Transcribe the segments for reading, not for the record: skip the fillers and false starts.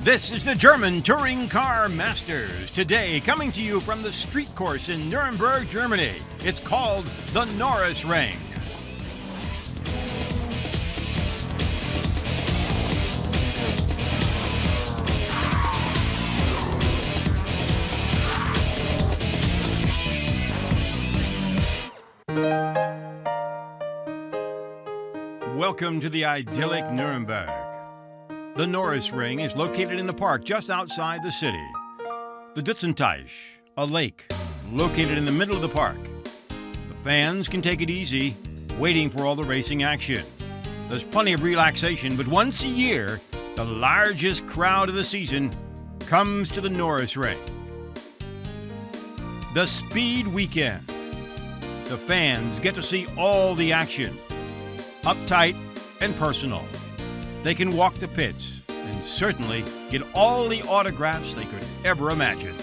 This is the German Touring Car Masters. Today, coming to you from the street course in Nuremberg, Germany. It's called the Norisring. Welcome to the idyllic Nuremberg. The Norisring is located in a park just outside the city. The Dutzenteich, a lake, located in the middle of the park. The fans can take it easy, waiting for all the racing action. There's plenty of relaxation, but once a year, the largest crowd of the season comes to the Norisring. The Speed Weekend. The fans get to see all the action, uptight and personal. They can walk the pits and certainly get all the autographs they could ever imagine.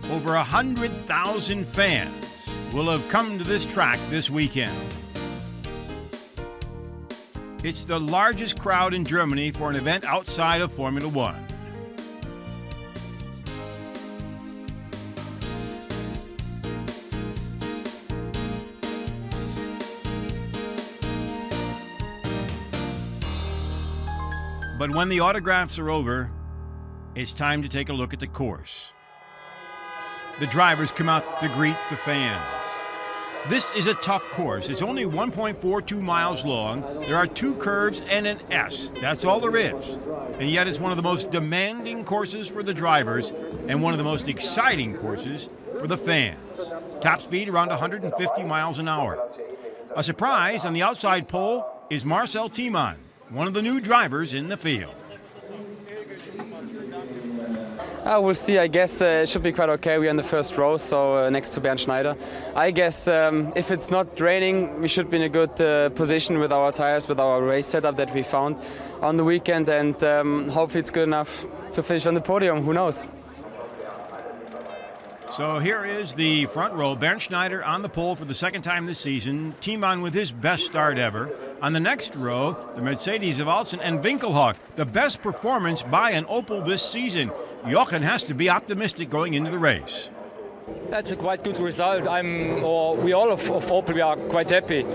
Over 100,000 fans will have come to this track this weekend. It's the largest crowd in Germany for an event outside of Formula One. But when the autographs are over, it's time to take a look at the course. The drivers come out to greet the fans. This is a tough course. It's only 1.42 miles long. There are 2 curves and an S. That's all there is. And yet it's one of the most demanding courses for the drivers and one of the most exciting courses for the fans. Top speed around 150 miles an hour. A surprise on the outside pole is Marcel Tiemann, one of the new drivers in the field. We'll see. I guess it should be quite okay. We're in the first row, so next to Bernd Schneider. I guess if it's not raining, we should be in a good position with our tires, with our race setup that we found on the weekend, and hopefully it's good enough to finish on the podium. Who knows? So here is the front row. Bernd Schneider on the pole for the second time this season. Tiemann with his best start ever. On the next row, the Mercedes of Alsen and Winkelhock, the best performance by an Opel this season. Jochen has to be optimistic going into the race. That's a quite good result. We all of Opel, we are quite happy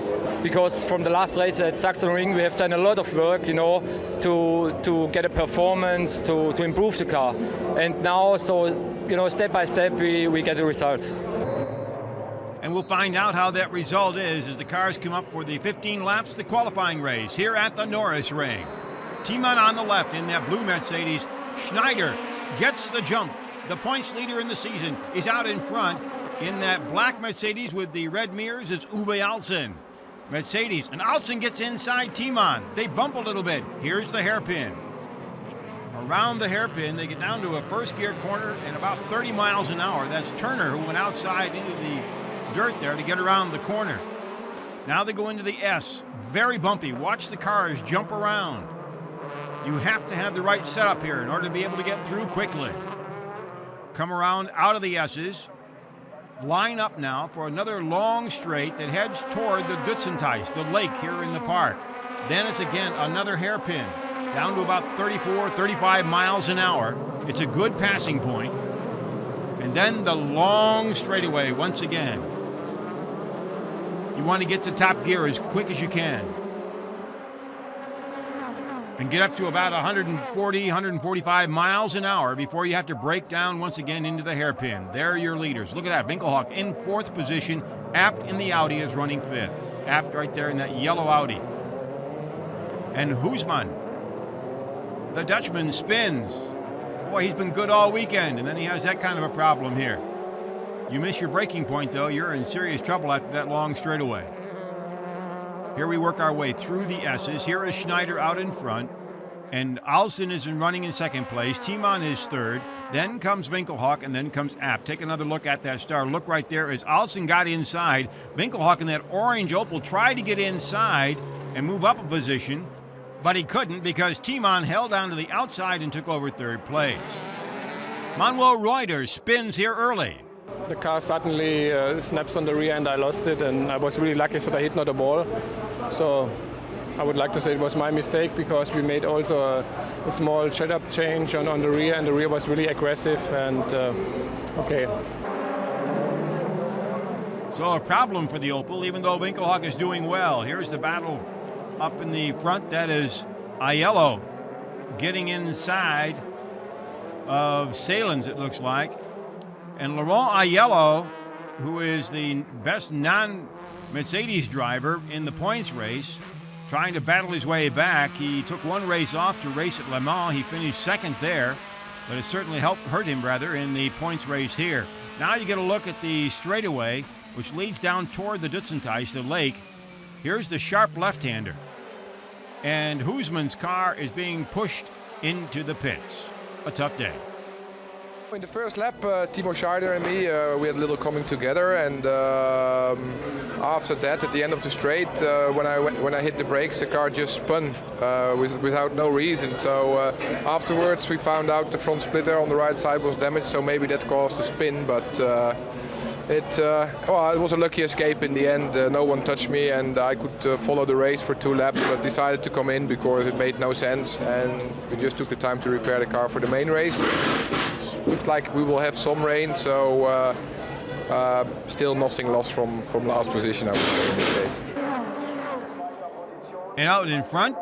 because from the last race at Sachsenring we have done a lot of work, to get a performance, to improve the car. And now, step by step we get the results. And we'll find out how that result is as the cars come up for the 15 laps, the qualifying race here at the Norisring. Tiemann on the left in that blue Mercedes. Schneider gets the jump. The points leader in the season is out in front. In that black Mercedes with the red mirrors is Uwe Alsen. Mercedes and Alsen gets inside Tiemann. They bump a little bit. Here's the hairpin. Around the hairpin, they get down to a first gear corner at about 30 miles an hour. That's Turner who went outside into the dirt there to get around the corner. Now they go into the S. Very bumpy. Watch the cars jump around. You have to have the right setup here in order to be able to get through quickly. Come around out of the S's. Line up now for another long straight that heads toward the Dutzenteich, the lake here in the park. Then it's again another hairpin, down to about 34, 35 miles an hour. It's a good passing point. And then the long straightaway once again. You want to get to top gear as quick as you can and get up to about 140, 145 miles an hour before you have to break down once again into the hairpin. There are your leaders. Look at that. Winkelhock in 4th position. Abt in the Audi is running 5th. Abt right there in that yellow Audi. And Hoosman, the Dutchman, spins. Boy, he's been good all weekend, and then he has that kind of a problem here. You miss your braking point, though, you're in serious trouble after that long straightaway. Here we work our way through the S's. Here is Schneider out in front, and Alsen is running in 2nd place. Tiemann is 3rd. Then comes Winkelhock, and then comes Abt. Take another look at that star. Look right there as Alsen got inside. Winkelhock in that orange Opel tried to get inside and move up a position, but he couldn't because Tiemann held down to the outside and took over 3rd place. Manuel Reuter spins here early. The car suddenly snaps on the rear and I lost it, and I was really lucky that I hit not a ball. So I would like to say it was my mistake, because we made also a small setup change on the rear, and the rear was really aggressive, and okay. So a problem for the Opel, even though Winkelhock is doing well. Here's the battle up in the front. That is Aiello getting inside of Salins, it looks like. And Laurent Aiello, who is the best non-Mercedes driver in the points race, trying to battle his way back. He took one race off to race at Le Mans. He finished second there, but it certainly hurt him in the points race here. Now you get a look at the straightaway, which leads down toward the Dutzenteich, the lake. Here's the sharp left-hander. And Hoosman's car is being pushed into the pits. A tough day. In the first lap, Timo Scheider and me, we had a little coming together, and after that, at the end of the straight, when I hit the brakes, the car just spun without no reason. So afterwards, we found out the front splitter on the right side was damaged, so maybe that caused a spin. But it was a lucky escape in the end. No one touched me, and I could follow the race for 2 laps, but decided to come in because it made no sense, and we just took the time to repair the car for the main race. Looked like we will have some rain, so still nothing lost from last position, I would say, in this case. And out in front,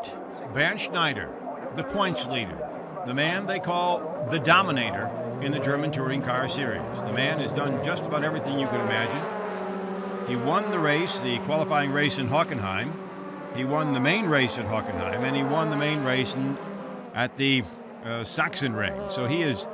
Bernd Schneider, the points leader, the man they call the Dominator in the German Touring Car Series. The man has done just about everything you could imagine. He won the race, the qualifying race in Hockenheim. He won the main race at Hockenheim, and he won the main race at the Sachsenring. So he is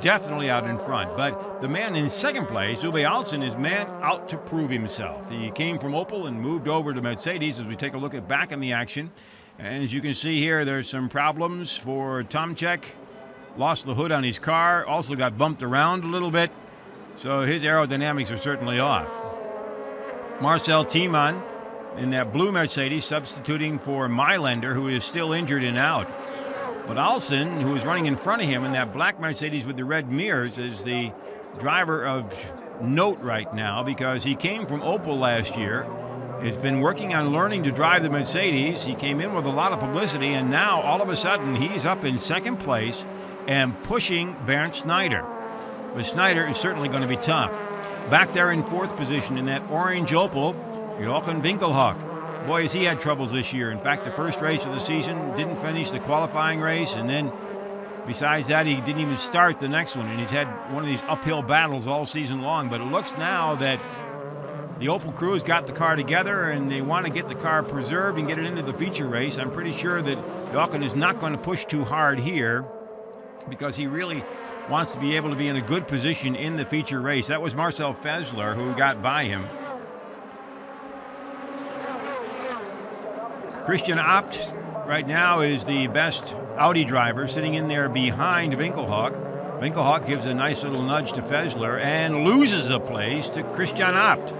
definitely out in front. But the man in second place, Uwe Alsen, is man out to prove himself. He came from Opel and moved over to Mercedes as we take a look at back in the action. And as you can see here, there's some problems for Tomczyk. Lost the hood on his car, also got bumped around a little bit. So his aerodynamics are certainly off. Marcel Thiemann in that blue Mercedes substituting for Mailänder, who is still injured and out. But Alsen, who is running in front of him in that black Mercedes with the red mirrors, is the driver of note right now because he came from Opel last year, has been working on learning to drive the Mercedes. He came in with a lot of publicity, and now all of a sudden he's up in second place and pushing Bernd Schneider. But Schneider is certainly going to be tough. Back there in fourth position in that orange Opel, Jochen Winkelhock. Boy, has he had troubles this year. In fact, the first race of the season didn't finish the qualifying race, and then besides that, he didn't even start the next one, and he's had one of these uphill battles all season long. But it looks now that the Opel crew has got the car together, and they want to get the car preserved and get it into the feature race. I'm pretty sure that Jochen is not going to push too hard here because he really wants to be able to be in a good position in the feature race. That was Marcel Fessler who got by him. Christian Abt right now is the best Audi driver, sitting in there behind Winkelhock. Winkelhock gives a nice little nudge to Fessler and loses a place to Christian Abt.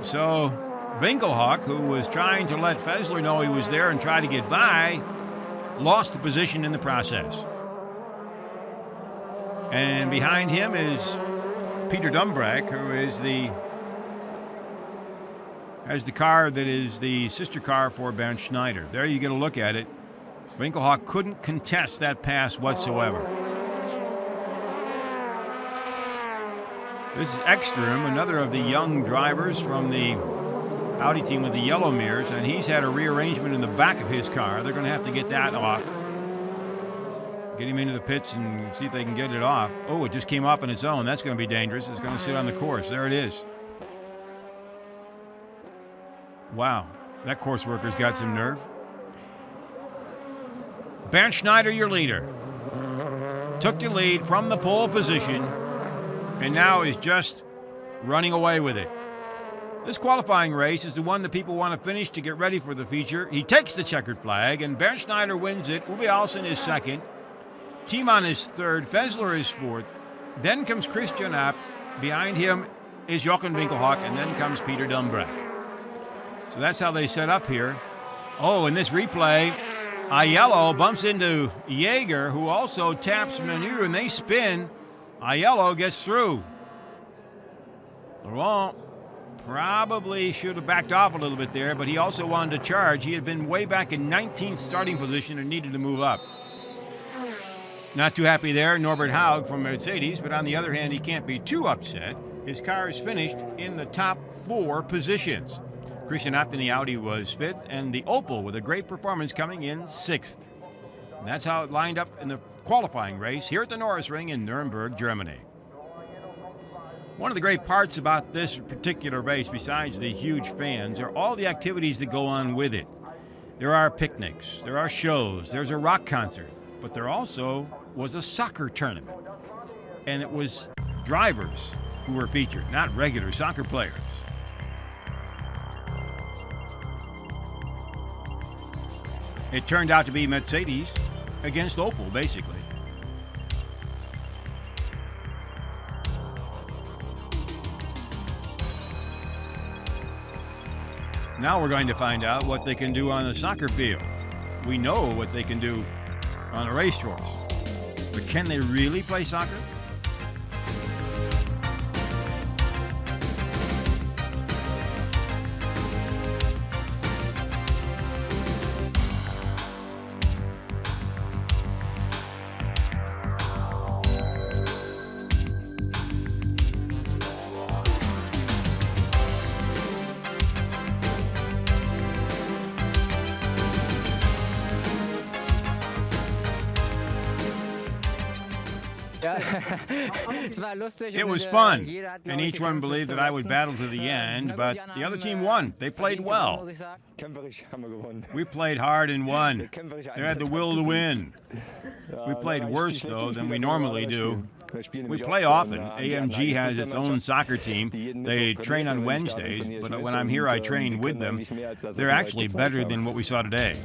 So Winkelhock, who was trying to let Fessler know he was there and try to get by, lost the position in the process. And behind him is Peter Dumbrek, who is has the car that is the sister car for Bernd Schneider. There you get a look at it. Winkelhock couldn't contest that pass whatsoever. This is Ekstrom, another of the young drivers from the Audi team with the yellow mirrors, and he's had a rearrangement in the back of his car. They're going to have to get that off. Get him into the pits and see if they can get it off. Oh, it just came off on its own. That's going to be dangerous. It's going to sit on the course. There it is. Wow, that course worker's got some nerve. Bernd Schneider, your leader, took the lead from the pole position and now is just running away with it. This qualifying race is the one that people want to finish to get ready for the feature. He takes the checkered flag, and Bernd Schneider wins it. Uwe Alsen is second. Thiemann is third. Fessler is fourth. Then comes Christian Abt. Behind him is Jochen Winkelhock, and then comes Peter Dumbrek. So that's how they set up here. Oh, in this replay, Aiello bumps into Jaeger, who also taps Menu, and they spin. Aiello gets through. Laurent probably should have backed off a little bit there, but he also wanted to charge. He had been way back in 19th starting position and needed to move up. Not too happy there, Norbert Haug from Mercedes, but on the other hand, he can't be too upset. His car is finished in the top 4 positions. Christian Optany Audi was 5th, and the Opel with a great performance coming in 6th. And that's how it lined up in the qualifying race here at the Norisring in Nuremberg, Germany. One of the great parts about this particular race, besides the huge fans, are all the activities that go on with it. There are picnics, there are shows, there's a rock concert, but there also was a soccer tournament. And it was drivers who were featured, not regular soccer players. It turned out to be Mercedes against Opel, basically. Now we're going to find out what they can do on a soccer field. We know what they can do on a racecourse, but can they really play soccer? It was fun, and each one believed that I would battle to the end, but the other team won. They played well. We played hard and won. They had the will to win. We played worse, though, than we normally do. We play often. AMG has its own soccer team. They train on Wednesdays, but when I'm here, I train with them. They're actually better than what we saw today.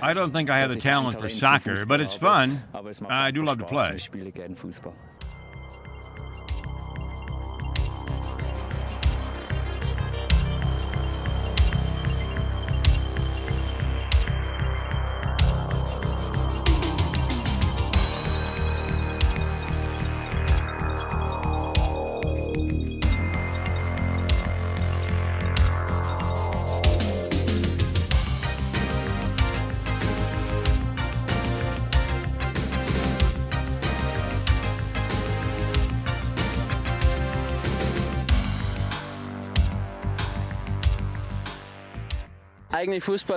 I don't think I have the talent for soccer, but it's fun. I do love to play.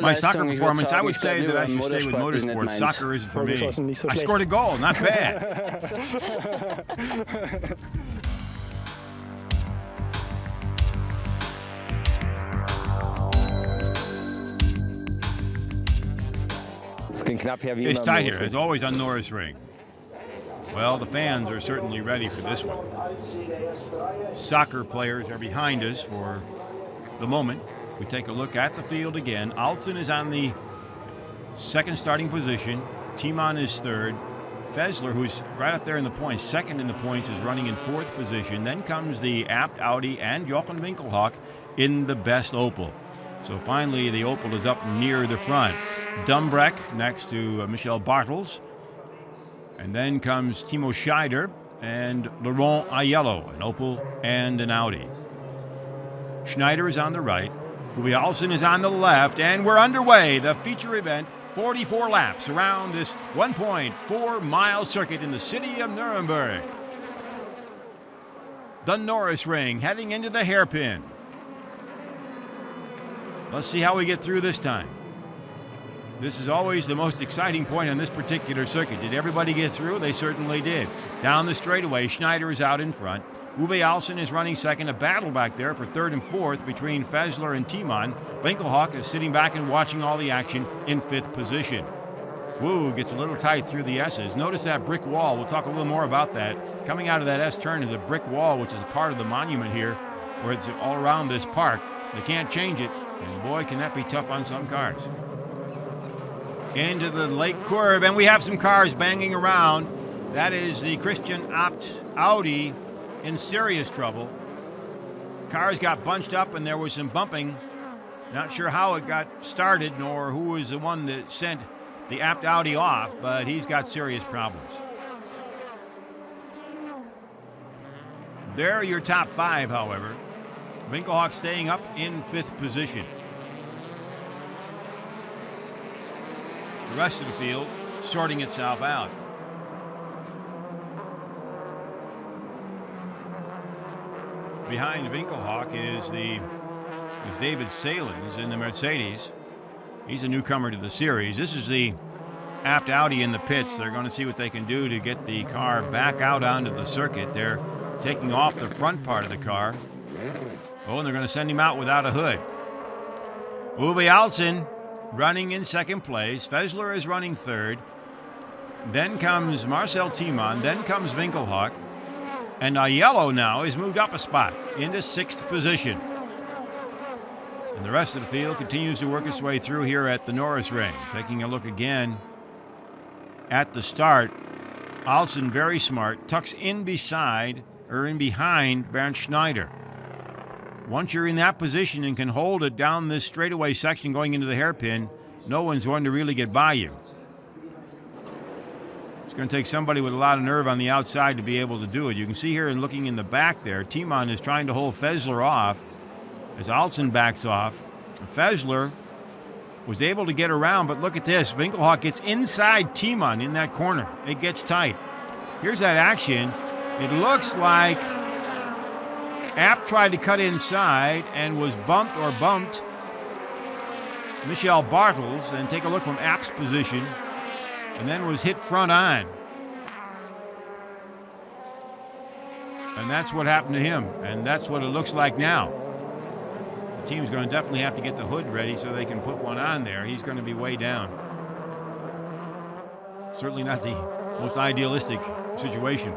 My soccer performance, I would say that I should stay with motorsports. Soccer isn't for me. I scored a goal, not bad. It's tight here, as always on Norisring. Well, the fans are certainly ready for this one. Soccer players are behind us for the moment. We take a look at the field again. Alsen is on the second starting position. Timon is third. Fessler, who's right up there in the points, second in the points, is running in fourth position. Then comes the Abt Audi and Jochen Winkelhock in the best Opel. So finally, the Opel is up near the front. Dumbreck next to Michel Bartels. And then comes Timo Scheider and Laurent Aiello, an Opel and an Audi. Schneider is on the right. Uwe Alsen is on the left, and we're underway. The feature event, 44 laps around this 1.4-mile circuit in the city of Nuremberg. The Norisring heading into the hairpin. Let's see how we get through this time. This is always the most exciting point on this particular circuit. Did everybody get through? They certainly did. Down the straightaway, Schneider is out in front. Uwe Alsen is running second. A battle back there for third and fourth between Fessler and Timon. Winkelhock is sitting back and watching all the action in fifth position. Woo, gets a little tight through the S's. Notice that brick wall. We'll talk a little more about that. Coming out of that S turn is a brick wall, which is a part of the monument here, where it's all around this park. They can't change it, and boy, can that be tough on some cars. Into the late curve, and we have some cars banging around. That is the Christian Opt Audi in serious trouble. Cars got bunched up, and there was some bumping. Not sure how it got started, nor who was the one that sent the Apt Audi off, but he's got serious problems. There are your top 5, however. Winkelhock staying up in 5th position. The rest of the field sorting itself out. Behind Winkelhock is David Salins in the Mercedes. He's a newcomer to the series. This is the Apt Audi in the pits. They're going to see what they can do to get the car back out onto the circuit. They're taking off the front part of the car. Oh, and they're going to send him out without a hood. Uwe Alsen running in 2nd place. Fessler is running 3rd. Then comes Marcel Thiemann. Then comes Winkelhock. And Aiello now is moved up a spot into 6th position. And the rest of the field continues to work its way through here at the Norisring. Taking a look again at the start. Alsen, very smart, tucks in behind Bernd Schneider. Once you're in that position and can hold it down this straightaway section going into the hairpin, no one's going to really get by you. It's going to take somebody with a lot of nerve on the outside to be able to do it. You can see here and looking in the back there, Thiemann is trying to hold Fessler off as Alsen backs off. Fessler was able to get around, but look at this. Winkelhock gets inside Thiemann in that corner. It gets tight. Here's that action. It looks like Apt tried to cut inside and was bumped Michel Bartels, and take a look from Apt's position, and then was hit front on. And that's what happened to him, and that's what it looks like now. The team's going to definitely have to get the hood ready so they can put one on there. He's going to be way down. Certainly not the most idealistic situation.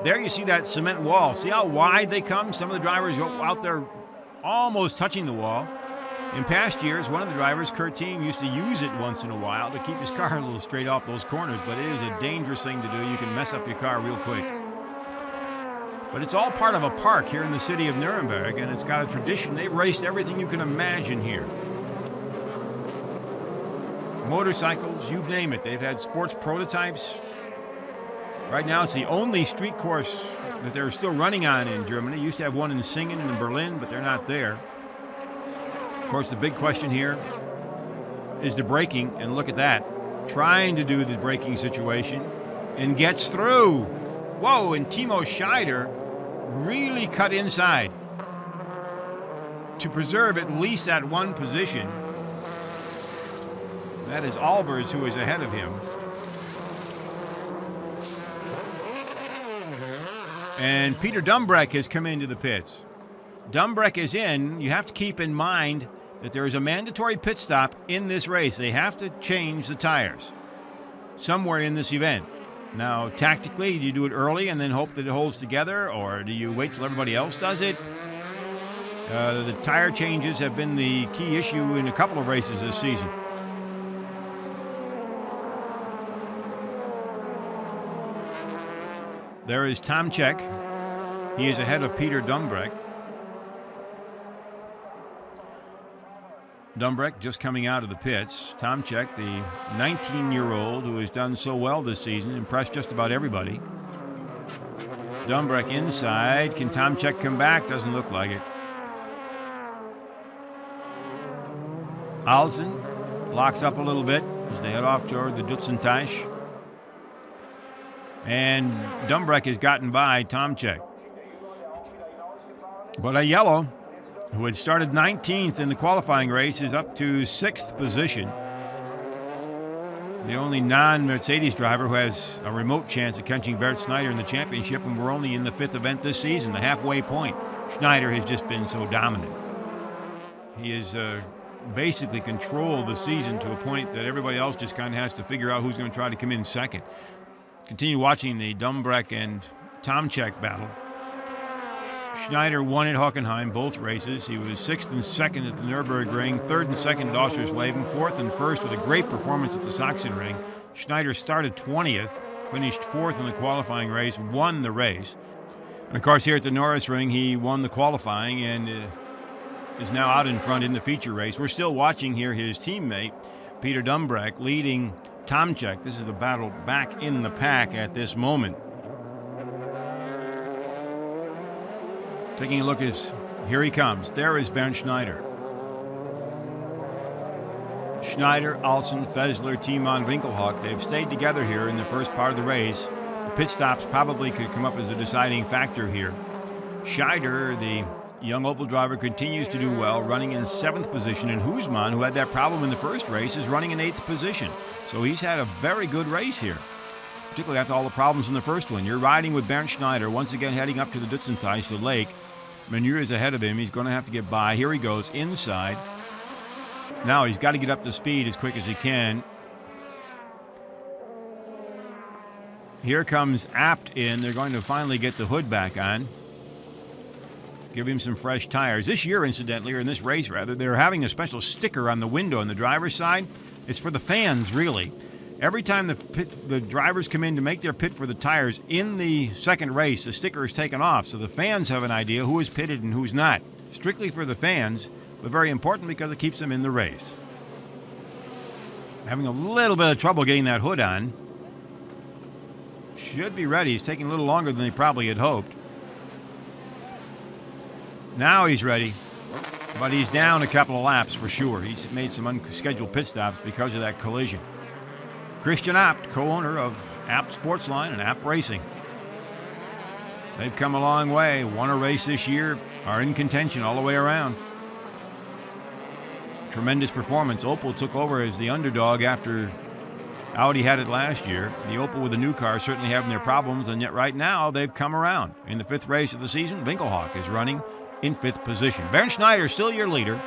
There you see that cement wall. See how wide they come? Some of the drivers go out there almost touching the wall. In past years, one of the drivers, Kurt Team, used to use it once in a while to keep his car a little straight off those corners, but it is a dangerous thing to do. You can mess up your car real quick. But it's all part of a park here in the city of Nuremberg, and it's got a tradition. They've raced everything you can imagine here. Motorcycles, you name it. They've had sports prototypes. Right now, it's the only street course that they're still running on in Germany. Used to have one in Singen and in Berlin, but they're not there. Of course, the big question here is the braking, and look at that. Trying to do the braking situation and gets through. Whoa, and Timo Scheider really cut inside to preserve at least that one position. That is Albers who is ahead of him. And Peter Dumbreck has come into the pits. Dumbreck is in. You have to keep in mind that there is a mandatory pit stop in this race. They have to change the tires somewhere in this event. Now, tactically, do you do it early and then hope that it holds together, or do you wait till everybody else does it? The tire changes have been the key issue in a couple of races this season. There is Tom Czech. He is ahead of Peter Dumbreck. Dumbreck just coming out of the pits. Tom Czech, the 19-year-old who has done so well this season, impressed just about everybody. Dumbreck inside. Can Tom Czech come back? Doesn't look like it. Alsen locks up a little bit as they head off toward the Dutzenteich. And Dumbreck has gotten by Tom Czech. But Aiello, who had started 19th in the qualifying race, is up to 6th position. The only non-Mercedes driver who has a remote chance of catching Bert Schneider in the championship, and we're only in the 5th event this season, the halfway point. Schneider has just been so dominant. He has basically control the season to a point that everybody else just kind of has to figure out who's going to try to come in second. Continue watching the Dumbreck and Tomczyk battle. Schneider won at Hockenheim both races. He was 6th and 2nd at the Nürburgring, 3rd and 2nd at Oschersleben, 4th and 1st with a great performance at the Sachsenring. Schneider started 20th, finished 4th in the qualifying race, won the race. And of course here at the Norisring he won the qualifying and is now out in front in the feature race. We're still watching here his teammate, Peter Dumbreck, leading Tomczyk. This is the battle back in the pack at this moment. Taking a look as here he comes. There is Bernd Schneider. Schneider, Alsen, Fessler, Tiemann, Winkelhock. They've stayed together here in the first part of the race. The pit stops probably could come up as a deciding factor here. Scheider, the young Opel driver, continues to do well, running in 7th position. And Husmann, who had that problem in the first race, is running in 8th position. So he's had a very good race here, particularly after all the problems in the first one. You're riding with Bernd Schneider, once again heading up to the Dutzenteich, the lake. Meunier is ahead of him. He's going to have to get by. Here he goes, inside. Now he's got to get up to speed as quick as he can. Here comes Abt in. They're going to finally get the hood back on. Give him some fresh tires. This year, incidentally, or in this race rather, they're having a special sticker on the window on the driver's side. It's for the fans, really. Every time the drivers come in to make their pit for the tires in the second race, the sticker is taken off, so the fans have an idea who is pitted and who's not. Strictly for the fans, but very important because it keeps them in the race. Having a little bit of trouble getting that hood on. Should be ready. He's taking a little longer than they probably had hoped. Now he's ready, but he's down a couple of laps for sure. He's made some unscheduled pit stops because of that collision. Christian Abt, co-owner of Abt Sportsline and Abt Racing. They've come a long way, won a race this year, are in contention all the way around. Tremendous performance. Opel took over as the underdog after Audi had it last year. The Opel with the new car certainly having their problems, and yet right now they've come around. In the 5th race of the season, Winkelhock is running in 5th position. Bernd Schneider still your leader.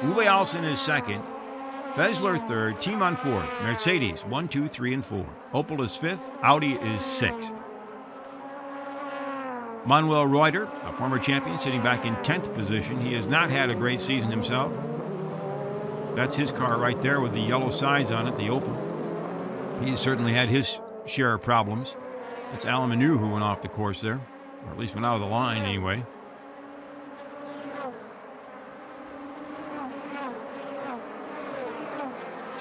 Uwe Alsen is 2nd. Fessler 3rd, Tiemann 4th, Mercedes 1, 2, 3, and 4. Opel is 5th, Audi is 6th. Manuel Reuter, a former champion, sitting back in 10th position. He has not had a great season himself. That's his car right there with the yellow sides on it, the Opel. He's certainly had his share of problems. It's Alain Menu who went off the course there, or at least went out of the line anyway.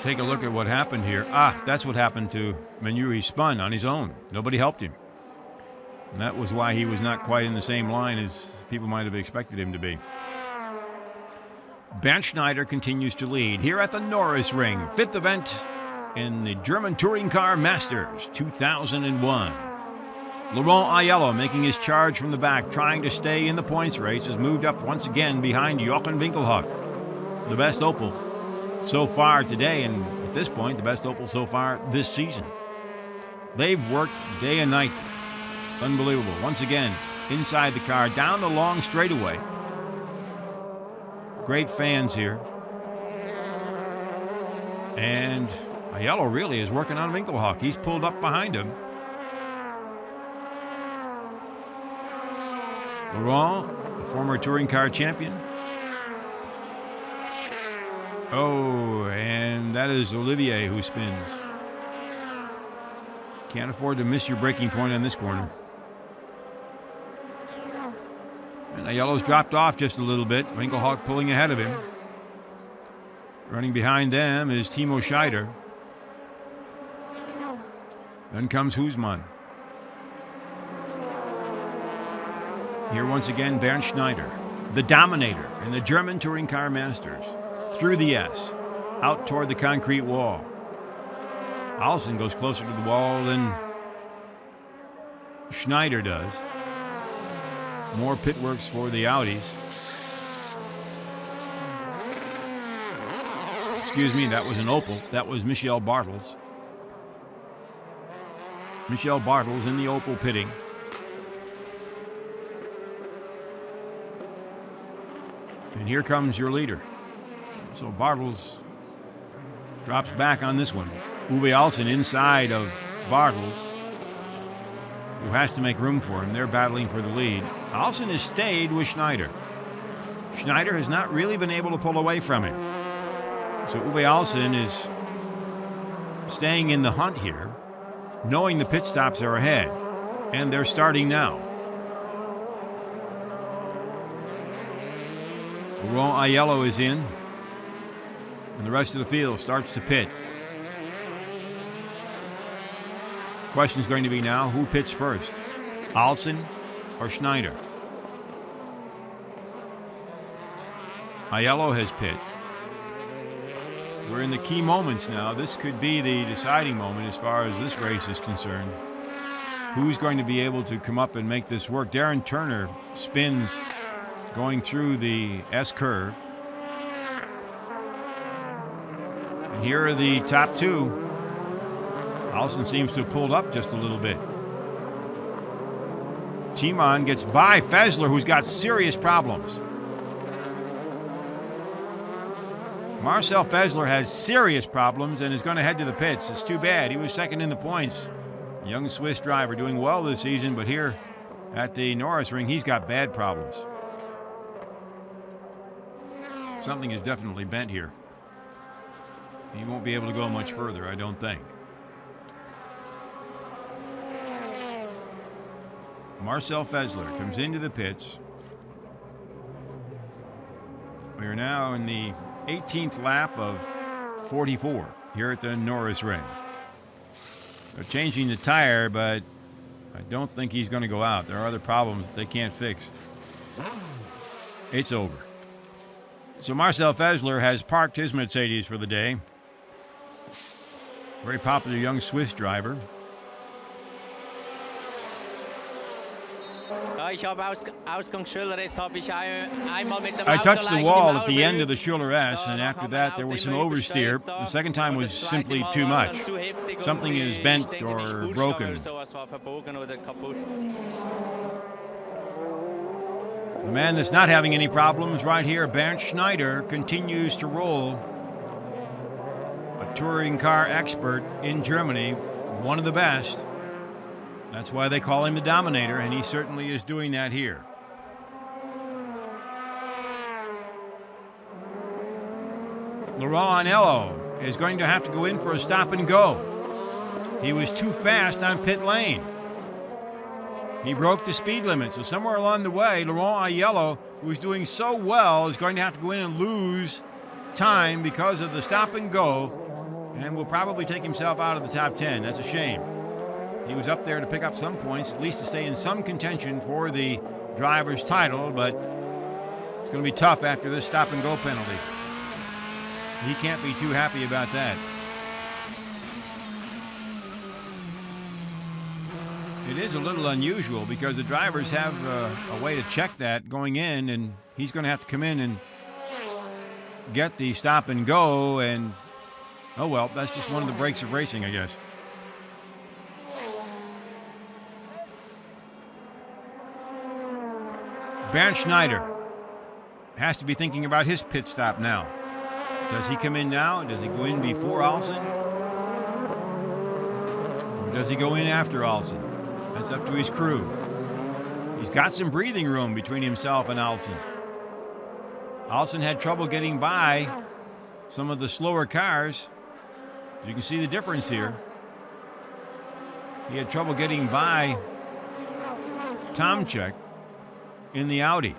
Take a look at what happened here. That's what happened to Menu. He spun on his own. Nobody helped him. And that was why he was not quite in the same line as people might have expected him to be. Bernd Schneider continues to lead here at the Norisring, 5th event in the German Touring Car Masters 2001. Laurent Aiello making his charge from the back, trying to stay in the points race, has moved up once again behind Jochen Winkelhock, the best Opel so far today, and at this point, the best Opel so far this season. They've worked day and night. It's unbelievable. Once again, inside the car, down the long straightaway. Great fans here. And Aiello really is working on Winkelhock. He's pulled up behind him. Laurent, the former touring car champion. Oh, and that is Olivier who spins. Can't afford to miss your braking point on this corner. And Aiello's dropped off just a little bit. Winkelhock pulling ahead of him. Running behind them is Timo Scheider. Then comes Husmann. Here once again, Bernd Schneider, the dominator in the German Touring Car Masters. Through the S, out toward the concrete wall. Alsen goes closer to the wall than Schneider does. More pit works for the Audis. Excuse me, that was an Opel. That was Michel Bartels. Michel Bartels in the Opel pitting. And here comes your leader. So Bartels drops back on this one. Uwe Alsen inside of Bartels, who has to make room for him. They're battling for the lead. Alsen has stayed with Schneider. Schneider has not really been able to pull away from him. So Uwe Alsen is staying in the hunt here, knowing the pit stops are ahead, and they're starting now. Laurent Aiello is in, and the rest of the field starts to pit. Question's going to be now, who pits first, Alsen or Schneider? Aiello has pit. We're in the key moments now. This could be the deciding moment as far as this race is concerned. Who's going to be able to come up and make this work? Darren Turner spins going through the S curve. And here are the top two. Alsen seems to have pulled up just a little bit. Timon gets by Fessler, who's got serious problems. Marcel Fessler has serious problems and is going to head to the pits. It's too bad. He was second in the points. Young Swiss driver doing well this season, but here at the Norisring, he's got bad problems. Something is definitely bent here. He won't be able to go much further, I don't think. Marcel Fessler comes into the pits. We are now in the 18th lap of 44 here at the Norisring. They're changing the tire, but I don't think he's going to go out. There are other problems that they can't fix. It's over. So Marcel Fessler has parked his Mercedes for the day. Very popular young Swiss driver. I touched the wall at the end of the Schuller S, and after that there was some oversteer. The second time was simply too much. Something is bent or broken. The man that's not having any problems right here, Bernd Schneider, continues to roll. A touring car expert in Germany, one of the best. That's why they call him the Dominator, and he certainly is doing that here. Laurent Aiello is going to have to go in for a stop and go. He was too fast on pit lane. He broke the speed limit, so somewhere along the way, Laurent Aiello, who was doing so well, is going to have to go in and lose time because of the stop and go, and will probably take himself out of the top 10. That's a shame. He was up there to pick up some points, at least to stay in some contention for the driver's title, but it's going to be tough after this stop and go penalty. He can't be too happy about that. It is a little unusual because the drivers have a way to check that going in, and he's going to have to come in and get the stop and go, and oh well, that's just one of the breaks of racing, I guess. Bernd Schneider has to be thinking about his pit stop now. Does he come in now? Does he go in before Alsen? Or does he go in after Alsen? That's up to his crew. He's got some breathing room between himself and Alsen. Alsen had trouble getting by some of the slower cars. You can see the difference here. He had trouble getting by Tomczyk in the Audi.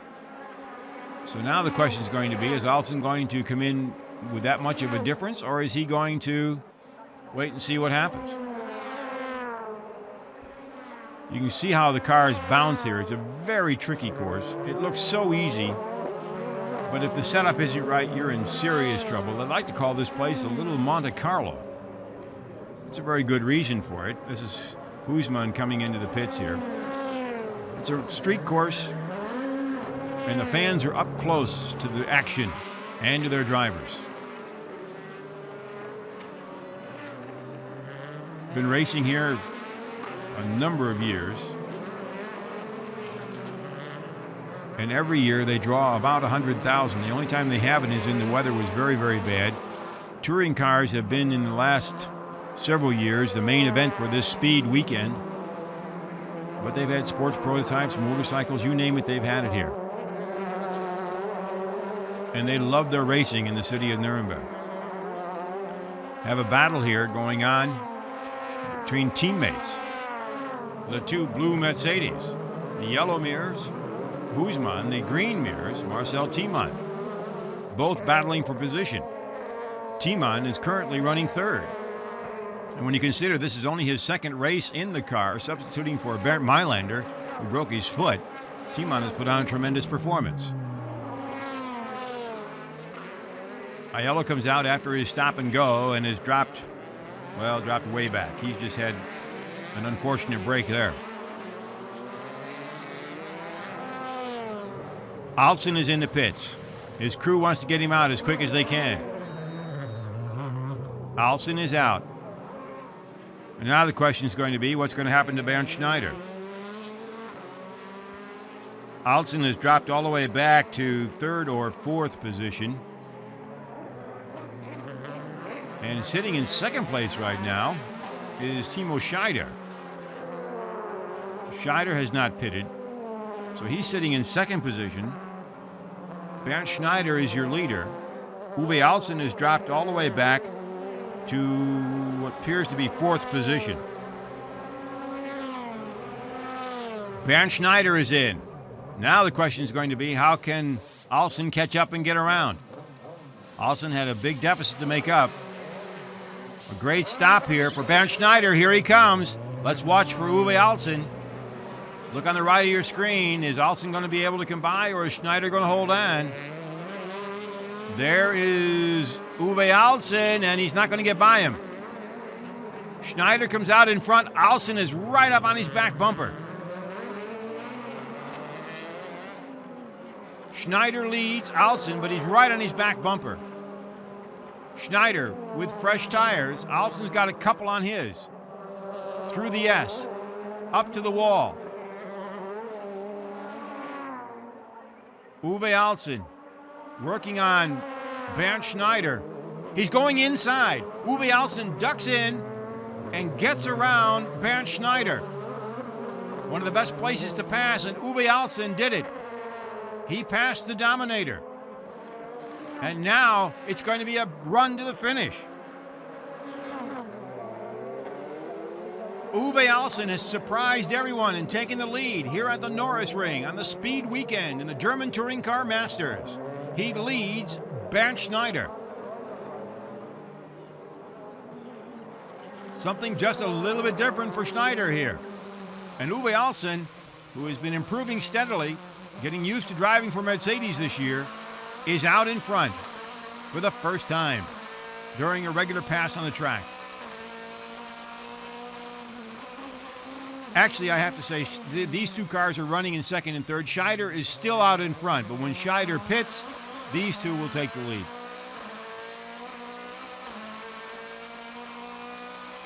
So now the question is going to be, is Alsen going to come in with that much of a difference, or is he going to wait and see what happens? You can see how the cars bounce here. It's a very tricky course. It looks so easy, but if the setup isn't right, you're in serious trouble. I'd like to call this place a little Monte Carlo. It's a very good reason for it. This is Huisman coming into the pits here. It's a street course, and the fans are up close to the action and to their drivers. Been racing here a number of years. And every year they draw about 100,000. The only time they haven't is when the weather was very, very bad. Touring cars have been in the last several years the main event for this speed weekend. But they've had sports prototypes, motorcycles, you name it, they've had it here. And they love their racing in the city of Nuremberg. Have a battle here going on between teammates. The two blue Mercedes, the yellow mirrors, Guzman, the green mirrors, Marcel Tiemann, both battling for position. Tiemann is currently running third. And when you consider this is only his second race in the car, substituting for Bernd Mailander, who broke his foot, Tiemann has put on a tremendous performance. Aiello comes out after his stop and go and has dropped way back. He's just had an unfortunate break there. Alsen is in the pits. His crew wants to get him out as quick as they can. Alsen is out. And now the question is going to be, what's going to happen to Bernd Schneider? Alsen has dropped all the way back to third or fourth position. And sitting in second place right now is Timo Scheider. Scheider has not pitted, so he's sitting in second position. Bernd Schneider is your leader. Uwe Alsen has dropped all the way back to what appears to be fourth position. Bernd Schneider is in. Now the question is going to be, how can Alsen catch up and get around? Alsen had a big deficit to make up. A great stop here for Bernd Schneider. Here he comes. Let's watch for Uwe Alsen. Look on the right of your screen. Is Alsen going to be able to come by, or is Schneider going to hold on? There is Uwe Alsen, and he's not going to get by him. Schneider comes out in front. Alsen is right up on his back bumper. Schneider leads Alsen, but he's right on his back bumper. Schneider with fresh tires. Alsen's got a couple on his. Through the S. Up to the wall. Uwe Alsen working on Bernd Schneider. He's going inside. Uwe Alsen ducks in and gets around Bernd Schneider. One of the best places to pass, and Uwe Alsen did it. He passed the Dominator. And now it's going to be a run to the finish. Uwe Alsen has surprised everyone and taken the lead here at the Norisring on the Speed Weekend in the German Touring Car Masters. He leads Bernd Schneider. Something just a little bit different for Schneider here. And Uwe Alsen, who has been improving steadily, getting used to driving for Mercedes this year, is out in front for the first time during a regular pass on the track. Actually, I have to say, these two cars are running in second and third. Scheider is still out in front, but when Scheider pits, these two will take the lead.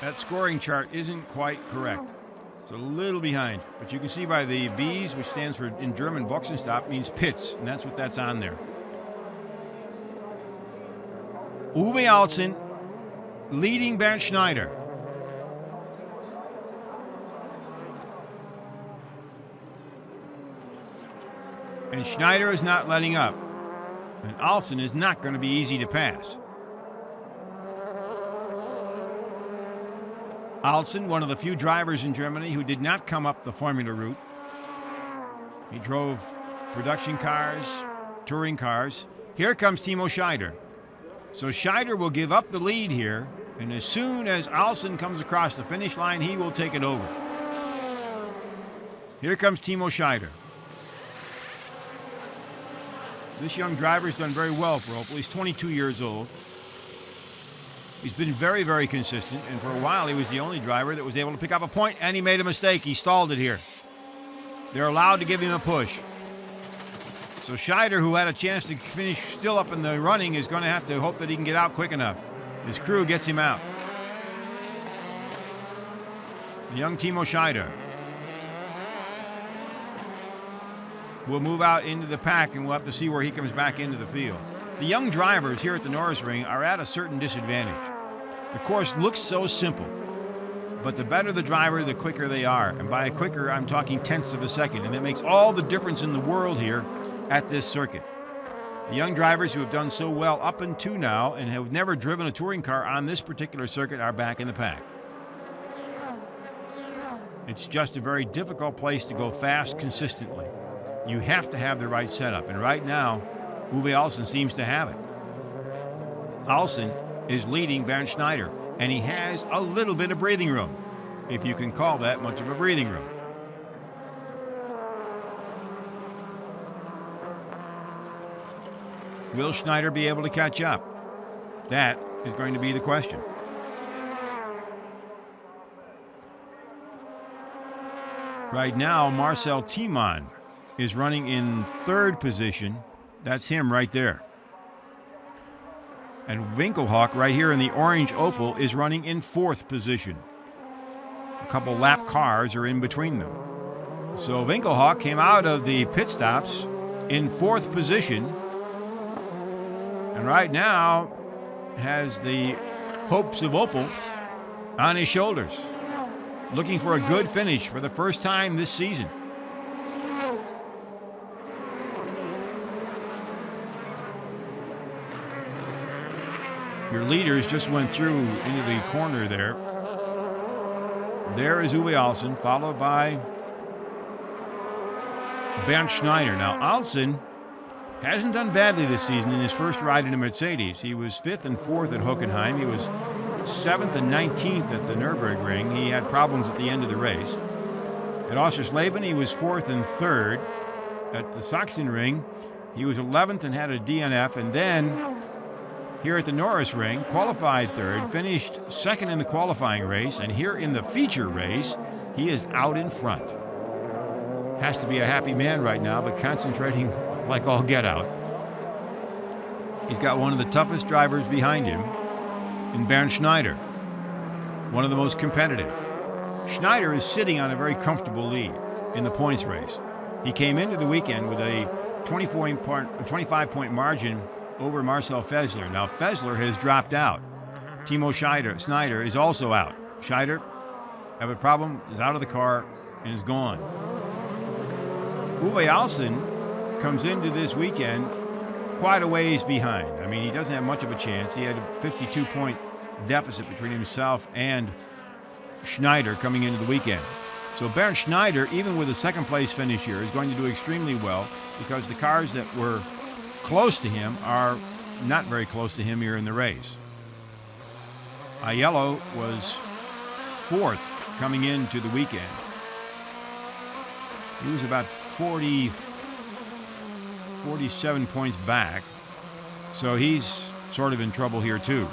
That scoring chart isn't quite correct. It's a little behind, but you can see by the B's, which stands for, in German, Boxenstopp, means pits, and that's what that's on there. Uwe Alsen leading Bernd Schneider. And Schneider is not letting up. And Alsen is not going to be easy to pass. Alsen, one of the few drivers in Germany who did not come up the Formula route. He drove production cars, touring cars. Here comes Timo Scheider. So Scheider will give up the lead here, and as soon as Alsen comes across the finish line, he will take it over. Here comes Timo Scheider. This young driver has done very well for Opel. He's 22 years old. He's been very, very consistent, and for a while he was the only driver that was able to pick up a point, and he made a mistake. He stalled it here. They're allowed to give him a push. So Scheider, who had a chance to finish still up in the running, is going to have to hope that he can get out quick enough. His crew gets him out. The young Timo Scheider. will move out into the pack, and we'll have to see where he comes back into the field. The young drivers here at the Norisring are at a certain disadvantage. The course looks so simple, but the better the driver, the quicker they are. And by quicker, I'm talking tenths of a second, and it makes all the difference in the world here at this circuit. The young drivers who have done so well up until now and have never driven a touring car on this particular circuit are back in the pack. It's just a very difficult place to go fast consistently. You have to have the right setup, and right now, Uwe Alsen seems to have it. Alsen is leading Bernd Schneider, and he has a little bit of breathing room, if you can call that much of a breathing room. Will Schneider be able to catch up? That is going to be the question. Right now, Marcel Tiemann is running in third position. That's him right there. And Winkelhock, right here in the orange Opel, is running in fourth position. A couple lap cars are in between them. So Winkelhock came out of the pit stops in fourth position, and right now has the hopes of Opel on his shoulders, looking for a good finish for the first time this season. Your leaders just went through into the corner there. There is Uwe Alsen, followed by Bernd Schneider. Now, Alsen hasn't done badly this season in his first ride in a Mercedes. He was 5th and 4th at Hockenheim. He was 7th and 19th at the Nürburgring. He had problems at the end of the race. At Oschersleben, he was 4th and 3rd. At the Sachsenring, he was 11th and had a DNF. And then here at the Norisring, qualified 3rd, finished 2nd in the qualifying race. And here in the feature race, he is out in front. Has to be a happy man right now, but concentrating like all get out. He's got one of the toughest drivers behind him in Bernd Schneider, one of the most competitive. Schneider is sitting on a very comfortable lead in the points race. He came into the weekend with a 25-point margin over Marcel Fessler. Now, Fessler has dropped out. Timo Schneider is also out. Schneider have a problem, is out of the car, and is gone. Uwe Alsen comes into this weekend quite a ways behind. I mean, he doesn't have much of a chance. He had a 52-point deficit between himself and Schneider coming into the weekend. So Bernd Schneider, even with a second-place finish here, is going to do extremely well because the cars that were close to him are not very close to him here in the race. Aiello was 4th coming into the weekend. He was about 47 points back, so he's sort of in trouble here too.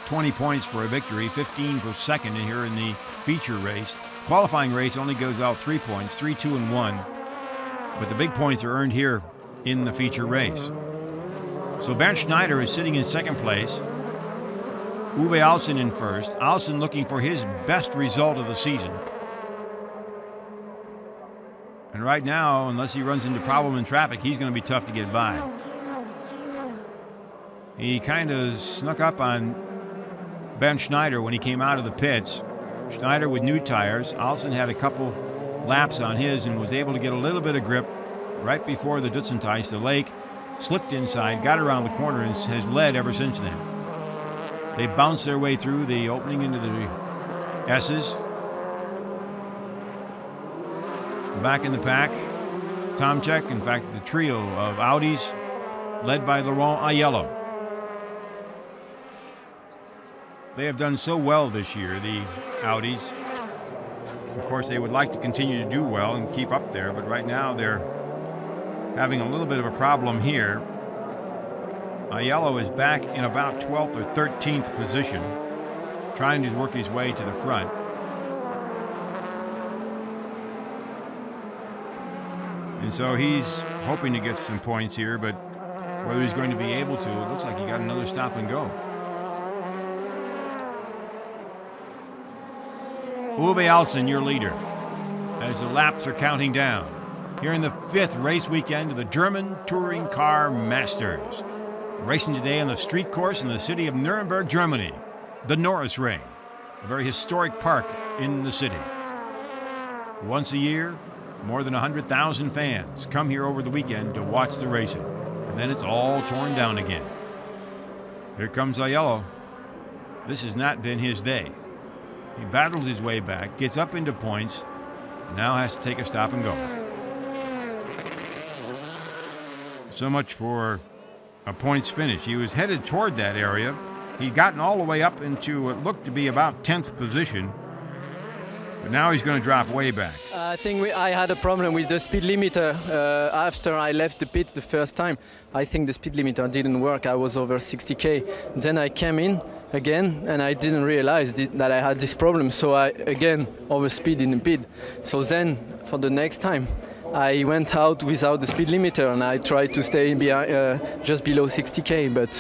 20 points for a victory, 15 for second here in the feature race. Qualifying race only goes out 3 points, 3, 2, and 1, but the big points are earned here in the feature race. So Bernd Schneider is sitting in second place, Uwe Alsen in first. Alsen looking for his best result of the season. And right now, unless he runs into problem in traffic, he's going to be tough to get by. He kind of snuck up on Bernd Schneider when he came out of the pits. Schneider with new tires. Alsen had a couple laps on his and was able to get a little bit of grip right before the Dutzendteich. The lake slipped inside, got around the corner, and has led ever since then. They bounced their way through the opening into the S's. Back in the pack, Tomczyk, in fact, the trio of Audis, led by Laurent Aiello. They have done so well this year, the Audis. Of course, they would like to continue to do well and keep up there, but right now they're having a little bit of a problem here. Aiello is back in about 12th or 13th position, trying to work his way to the front. And so he's hoping to get some points here, but whether he's going to be able to, it looks like he got another stop and go. Uwe Alsen, your leader, as the laps are counting down. here in the 5th race weekend of the German Touring Car Masters. Racing today on the street course in the city of Nuremberg, Germany, the Norisring, a very historic park in the city. Once a year, more than 100,000 fans come here over the weekend to watch the racing, and then it's all torn down again. Here comes Aiello. This has not been his day. He battles his way back, gets up into points, and now has to take a stop and go. So much for a points finish. He was headed toward that area. He'd gotten all the way up into what looked to be about 10th position, but now he's going to drop way back. I think I had a problem with the speed limiter after I left the pit the first time. I think the speed limiter didn't work. I was over 60k. Then I came in again and I didn't realize that I had this problem. So I again overspeed in the pit. So then for the next time, I went out without the speed limiter and I tried to stay just below 60k. But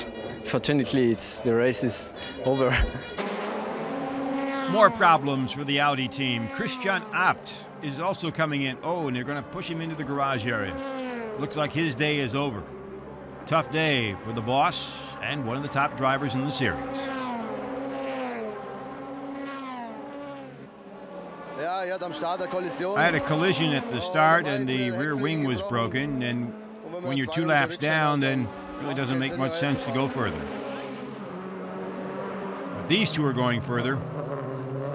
fortunately, the race is over. More problems for the Audi team. Christian Abt is also coming in. Oh, and they're going to push him into the garage area. Looks like his day is over. Tough day for the boss and one of the top drivers in the series. I had a collision at the start and the rear wing was broken, and when you're 2 laps down, then it really doesn't make much sense to go further. But these two are going further.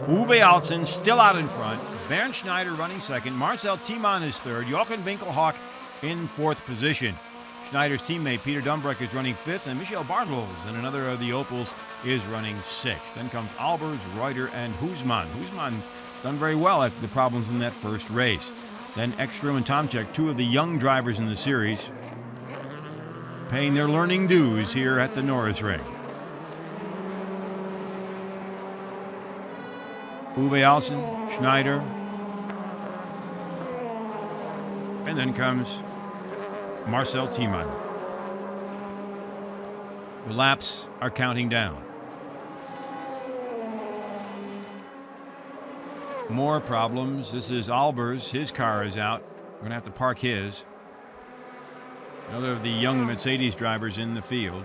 Uwe Alsen still out in front. Bernd Schneider running second. Marcel Thiemann is third. Jochen Winkelhock in 4th position. Schneider's teammate Peter Dumbreck is running 5th, and Michel Bartels and another of the Opels is running 6th. Then comes Albers, Reuter, and Husmann. Husmann done very well after the problems in that first race. Then Ekstrom and Tomczyk, 2 of the young drivers in the series, paying their learning dues here at the Norisring. Uwe Alsen, Schneider, and then comes Marcel Thiemann. The laps are counting down. More problems. This is Albers. His car is out. We're going to have to park his. Another of the young Mercedes drivers in the field.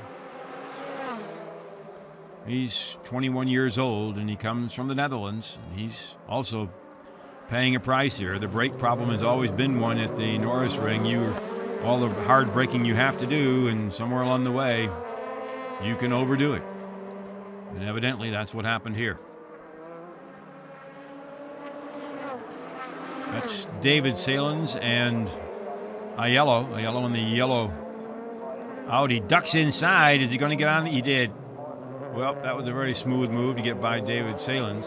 He's 21 years old, and he comes from the Netherlands. And he's also paying a price here. The brake problem has always been one at the Norisring. All the hard braking you have to do, and somewhere along the way, you can overdo it. And evidently, that's what happened here. That's David Salins and Aiello. Aiello in the yellow Audi ducks inside. Is he going to get on? He did. Well, that was a very smooth move to get by David Salins.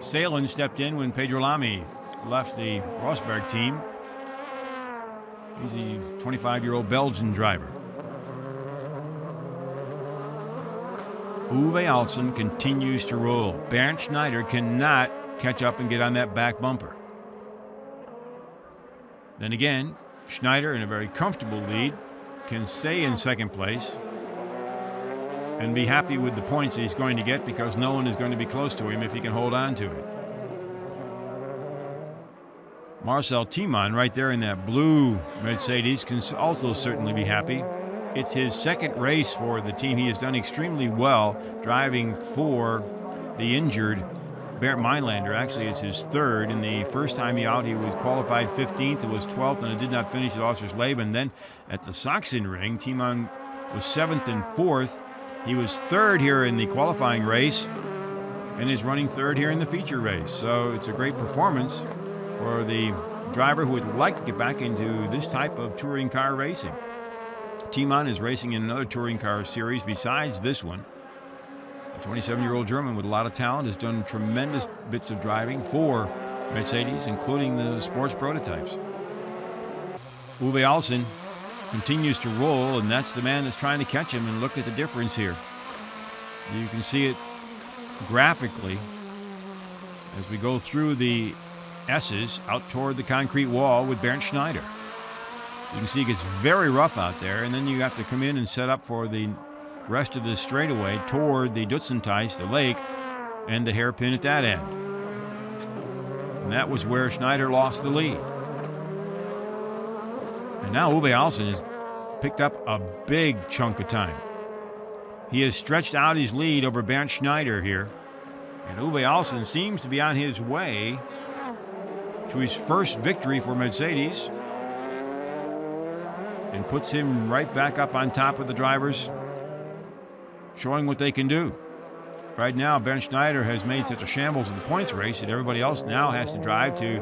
Salins stepped in when Pedro Lamy left the Rosberg team. He's a 25-year-old Belgian driver. Uwe Alsen continues to roll. Bernd Schneider cannot catch up and get on that back bumper. Then again, Schneider, in a very comfortable lead, can stay in second place and be happy with the points that he's going to get, because no one is going to be close to him if he can hold on to it. Marcel Thiemann right there in that blue Mercedes can also certainly be happy. It's his second race for the team. He has done extremely well driving for the injured Bernd Mailander. Actually, it's his third. In the first time out, he was qualified 15th. It was 12th, and it did not finish at Oschersleben. Then at the Sachsenring, Thiemann was 7th and 4th. He was third here in the qualifying race and is running third here in the feature race. So it's a great performance for the driver who would like to get back into this type of touring car racing. Thiemann is racing in another touring car series besides this one. A 27-year-old German with a lot of talent has done tremendous bits of driving for Mercedes, including the sports prototypes. Uwe Alsen continues to roll, and that's the man that's trying to catch him, and look at the difference here. You can see it graphically as we go through the S's out toward the concrete wall with Bernd Schneider. You can see it gets very rough out there, and then you have to come in and set up for the rest of the straightaway toward the Dutzenteis, the lake, and the hairpin at that end. And that was where Schneider lost the lead. And now Uwe Alsen has picked up a big chunk of time. He has stretched out his lead over Bernd Schneider here. And Uwe Alsen seems to be on his way to his first victory for Mercedes, and puts him right back up on top of the drivers, showing what they can do. Right now, Bernd Schneider has made such a shambles of the points race that everybody else now has to drive to,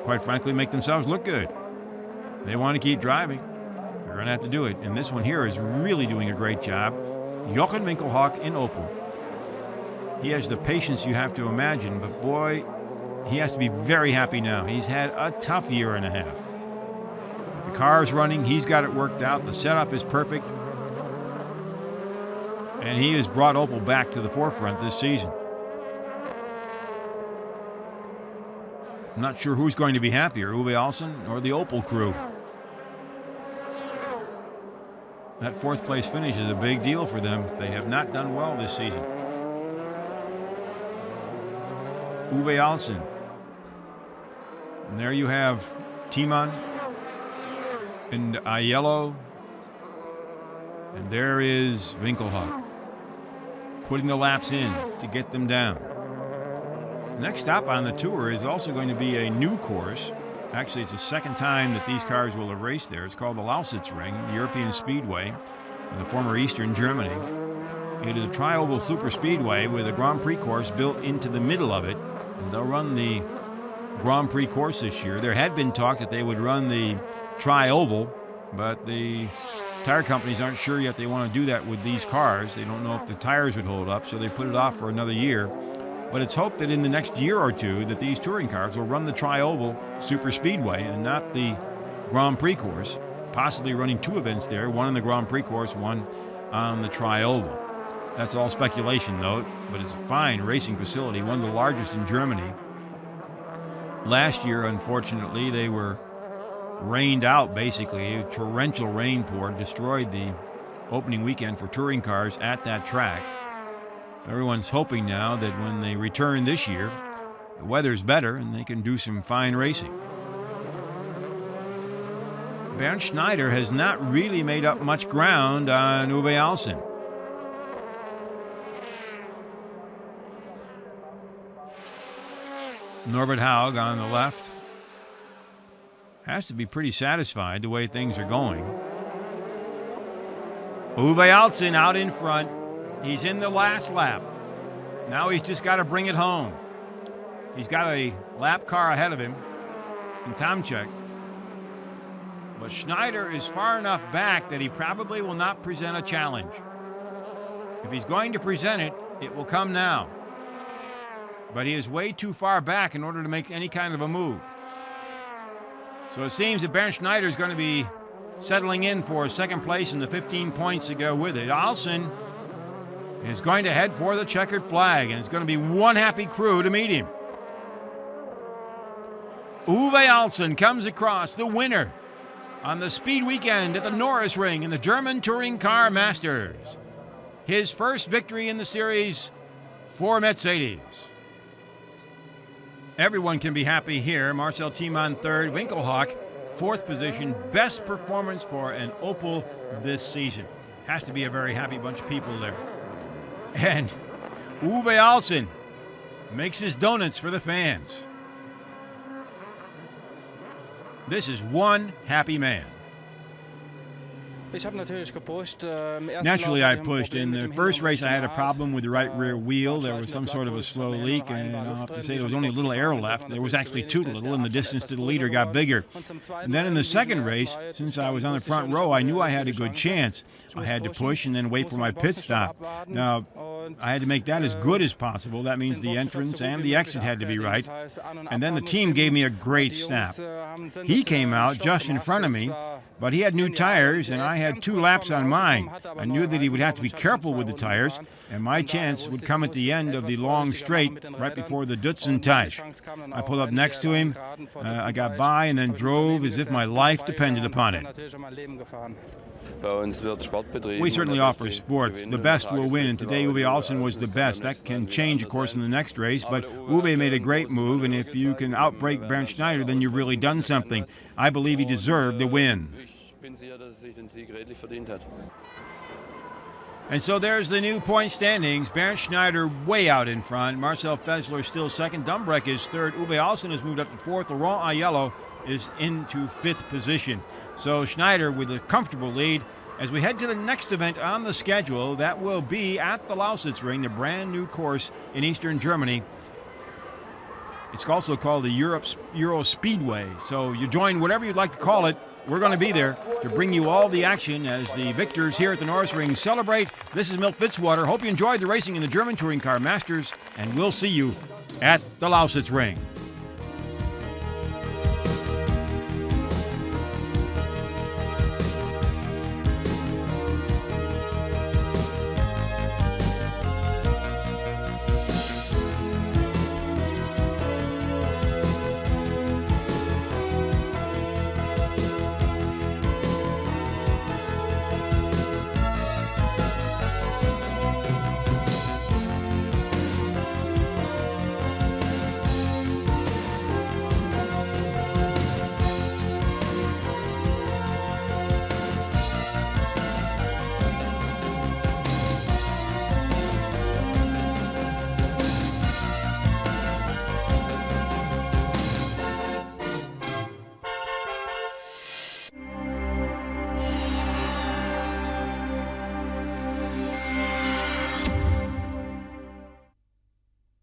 quite frankly, make themselves look good. They want to keep driving. They're going to have to do it. And this one here is really doing a great job. Jochen Winkelhock in Opel. He has the patience you have to imagine, but boy, he has to be very happy now. He's had a tough year and a half. But the car is running. He's got it worked out. The setup is perfect. And he has brought Opel back to the forefront this season. I'm not sure who's going to be happier, Uwe Alsen or the Opel crew. That fourth place finish is a big deal for them. They have not done well this season. Uwe Alsen. And there you have Timon and Aiello. And there is Winkelhock putting the laps in to get them down. Next stop on the tour is also going to be a new course. Actually, it's the second time that these cars will have raced there. It's called the Lausitzring, the European Speedway in the former Eastern Germany. It is a tri-oval super speedway with a Grand Prix course built into the middle of it. And they'll run the Grand Prix course this year. There had been talk that they would run the tri-oval, but the tire companies aren't sure yet they want to do that with these cars. They don't know if the tires would hold up, so they put it off for another year. But it's hoped that in the next year or two that these touring cars will run the tri-oval super speedway and not the Grand Prix course, possibly running two events there, one in the Grand Prix course, one on the tri-oval. That's all speculation, though, but it's a fine racing facility, one of the largest in Germany. Last year, unfortunately, they were rained out, basically. A torrential rain poured, destroyed the opening weekend for touring cars at that track. So everyone's hoping now that when they return this year, the weather's better and they can do some fine racing. Bernd Schneider has not really made up much ground on Uwe Alsen. Norbert Haug on the left has to be pretty satisfied the way things are going. Uwe Alsen out in front. He's in the last lap. Now he's just got to bring it home. He's got a lap car ahead of him in Tomczyk. But Schneider is far enough back that he probably will not present a challenge. If he's going to present it, it will come now. But he is way too far back in order to make any kind of a move. So it seems that Bernd Schneider is going to be settling in for second place and the 15 points to go with it. Alsen is going to head for the checkered flag, and it's going to be one happy crew to meet him. Uwe Alsen comes across, the winner on the speed weekend at the Norisring in the German Touring Car Masters. His first victory in the series for Mercedes. Everyone can be happy here. Marcel Timon third, Winkelhock fourth position. Best performance for an Opel this season. Has to be a very happy bunch of people there. And Uwe Alsen makes his donuts for the fans. This is one happy man. Naturally, I pushed. In the first race, I had a problem with the right rear wheel. There was some sort of a slow leak, and I'll have to say there was only a little air left. There was actually too little, and the distance to the leader got bigger. And then in the second race, since I was on the front row, I knew I had a good chance. I had to push and then wait for my pit stop. Now, I had to make that as good as possible. That means the entrance and the exit had to be right. And then the team gave me a great snap. He came out just in front of me, but he had new tires, and I had 2 laps on mine. I knew that he would have to be careful with the tires, and my chance would come at the end of the long straight, right before the Dutzenteich. I pulled up next to him, I got by, and then drove as if my life depended upon it. We certainly offer sports. The best will win, and today Uwe Olsen was the best. That can change, of course, in the next race, but Uwe made a great move, and if you can outbreak Bernd Schneider, then you've really done something. I believe he deserved the win. And so there's the new point standings. Bernd Schneider way out in front. Marcel Fessler still second. Dumbreck is third. Uwe Olsen has moved up to fourth. Laurent Aiello is into fifth position. So Schneider with a comfortable lead. As we head to the next event on the schedule, that will be at the Lausitzring, the brand new course in eastern Germany. It's also called the Euro Speedway. So you join whatever you'd like to call it. We're going to be there to bring you all the action as the victors here at the Norisring celebrate. This is Milt Fitzwater. Hope you enjoyed the racing in the German Touring Car Masters, and we'll see you at the Lausitzring.